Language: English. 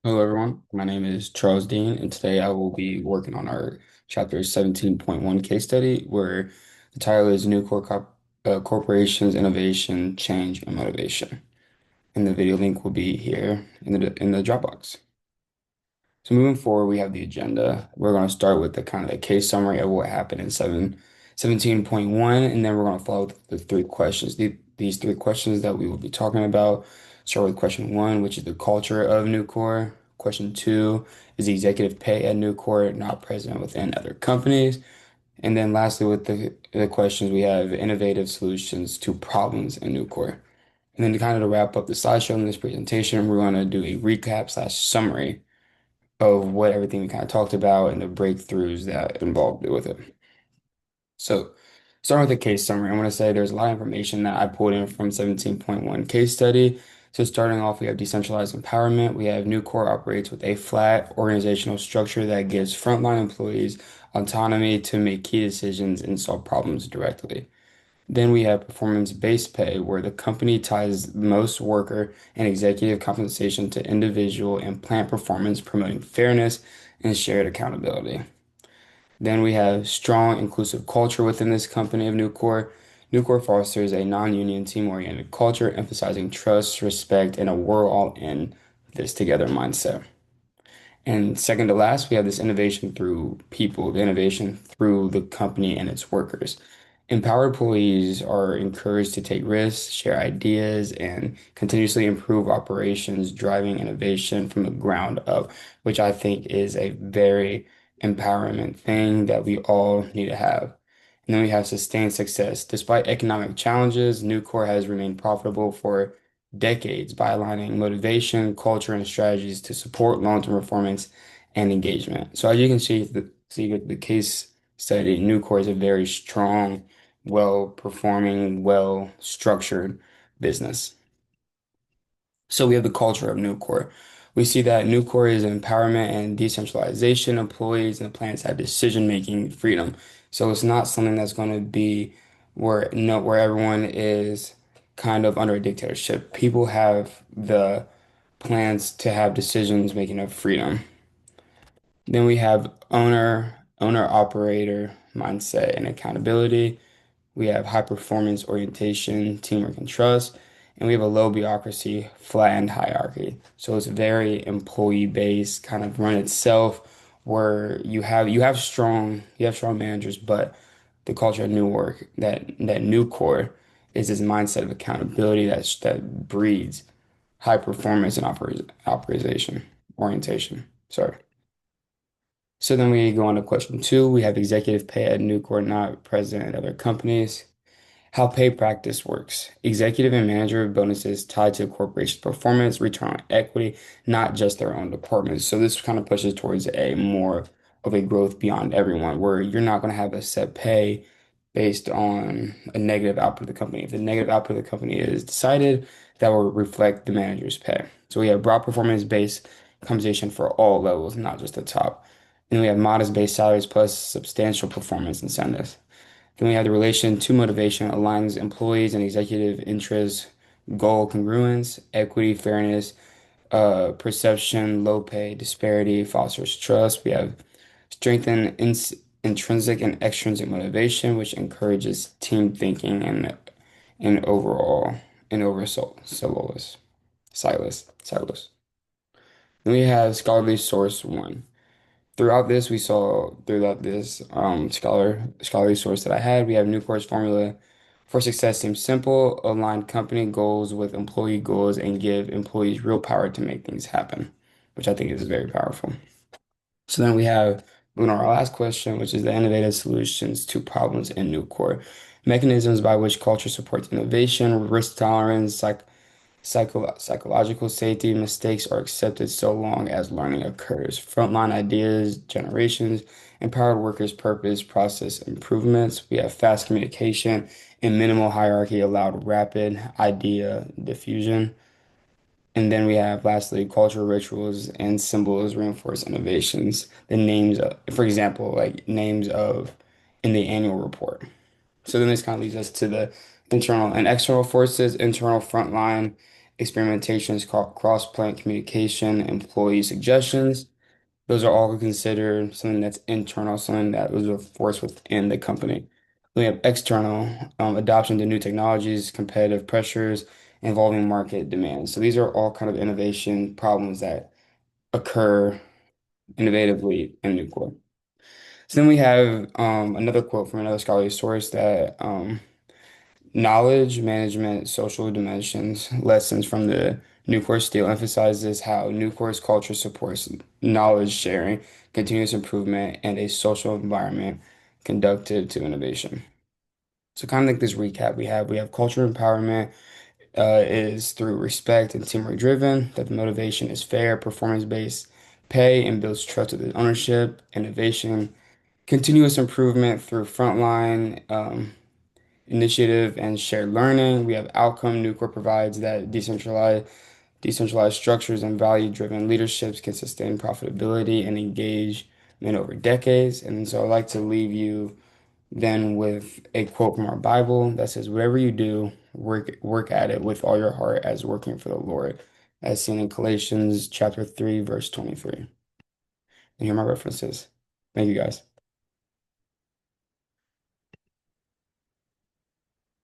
Hello, everyone. My name is Charles Dean, and today I will be working on our chapter 17.1 case study, where the title is Corporations, Innovation, Change, and Motivation. And the video link will be here in the Dropbox. So moving forward, we have the agenda. We're going to start with the kind of the case summary of what happened in 17.1, and then we're going to follow with the three questions. These three questions that we will be talking about start with question one, which is the culture of Nucor. Question two is the executive pay at Nucor not present within other companies. And then lastly, with the questions, we have innovative solutions to problems in Nucor. And then to kind of wrap up the slideshow in this presentation, we're going to do a recap slash summary of what everything we kind of talked about and the breakthroughs that involved with it. So, starting with the case summary, I want to say there's a lot of information that I pulled in from 17.1 case study. So, starting off, we have decentralized empowerment. We have Nucor operates with a flat organizational structure that gives frontline employees autonomy to make key decisions and solve problems directly. Then we have performance-based pay, where the company ties most worker and executive compensation to individual and plant performance, promoting fairness and shared accountability. Then we have strong, inclusive culture within this company of Nucor. Nucor fosters a non-union, team-oriented culture, emphasizing trust, respect, and a we're all in this together mindset. And second to last, we have this innovation through people, the innovation through the company and its workers. Empowered employees are encouraged to take risks, share ideas, and continuously improve operations, driving innovation from the ground up, which I think is a very empowerment thing that we all need to have. And then we have sustained success. Despite economic challenges, Nucor has remained profitable for decades by aligning motivation, culture, and strategies to support long-term performance and engagement. So as you can see the case study, Nucor is a very strong, well-performing, well-structured business. So we have the culture of Nucor. We see that Nucor is empowerment and decentralization. Employees and the plants have decision-making freedom. So it's not something that's going to be where everyone is kind of under a dictatorship. People have the plans to have decisions making of freedom. Then we have owner operator mindset and accountability. We have high performance orientation, teamwork and trust, and we have a low bureaucracy, flattened hierarchy. So it's very employee based, kind of run itself, where you have strong managers, but the culture of New Work that new core is this mindset of accountability that breeds high performance and operation orientation. Sorry. So then we go on to question two. We have executive pay at Nucor not present at other companies. How pay practice works. Executive and manager bonuses tied to a corporation's performance, return on equity, not just their own departments. So this kind of pushes towards a more of a growth beyond everyone, where you're not going to have a set pay based on a negative output of the company. If the negative output of the company is decided, that will reflect the manager's pay. So we have broad performance-based compensation for all levels, not just the top. And we have modest base salaries plus substantial performance incentives. Then we have the relation to motivation aligns employees and executive interests, goal congruence, equity, fairness, perception, low pay, disparity, fosters trust. We have strengthen intrinsic and extrinsic motivation, which encourages team thinking and overall and over silos. Then we have scholarly source one. Throughout this scholarly source that I had, we have Newport's formula for success seems simple, align company goals with employee goals, and give employees real power to make things happen, which I think is very powerful. So then we have moving on to our last question, which is the innovative solutions to problems in Nucor. Mechanisms by which culture supports innovation, risk tolerance, psychological safety mistakes are accepted so long as learning occurs. Frontline ideas, generations, empowered workers' purpose, process improvements. We have fast communication and minimal hierarchy allowed rapid idea diffusion. And then we have lastly cultural rituals and symbols reinforce innovations. The names of, for example, like names of in the annual report. So then this kind of leads us to the internal and external forces, internal frontline. experimentations, cross-plant communication, employee suggestions. Those are all considered something that's internal, something that was a force within the company. We have external, adoption to new technologies, competitive pressures, involving market demands. So these are all kind of innovation problems that occur innovatively in Nucor. So then we have another quote from another scholarly source that knowledge management, social dimensions, lessons from the Nucor Steel emphasizes how Nucor's culture supports knowledge sharing, continuous improvement, and a social environment conducive to innovation. So kind of like this recap we have culture empowerment is through respect and teamwork driven, that the motivation is fair, performance based, pay and builds trust with ownership, innovation, continuous improvement through frontline initiative and shared learning. We have outcome. Nucor provides that decentralized structures and value-driven leaderships can sustain profitability and engagement over decades. And so I'd like to leave you then with a quote from our Bible that says, "Whatever you do, work at it with all your heart as working for the Lord," as seen in Galatians chapter 3, verse 23. And here are my references. Thank you guys.